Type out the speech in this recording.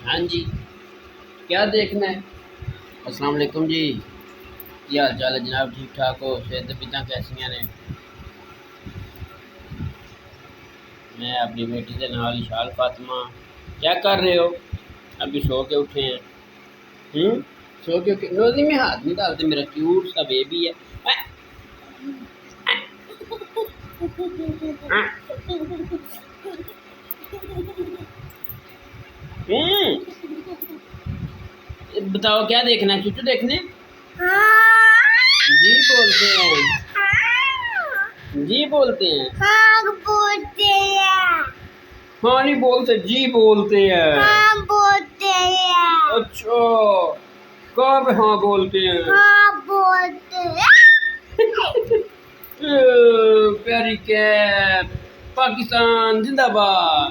हाँ जी, क्या देखना है? अस्सलाम वालेकुम जी। क्या हाल चाल है जनाब? ठीक ठाक हो? सेहत तबीयतां कैसियां ने? मैं अपनी बेटी के नाल eshaal फातिमा। क्या कर रहे हो? अभी सो के उठे हैं? सो के उठे? नोज़ी में हाथ नहीं डालते, मेरा क्यूट सा बेबी है। बताओ क्या देखना है? चूचू देखने? जी बोलते हैं। जी बोलते हैं। बोलते हैं। हाँ नहीं बोलते, जी बोलते हैं। बोलते हैं। अच्छा, कब हाँ बोलते हैं? बोलते हैं। प्यारी कैप, पाकिस्तान जिंदाबाद।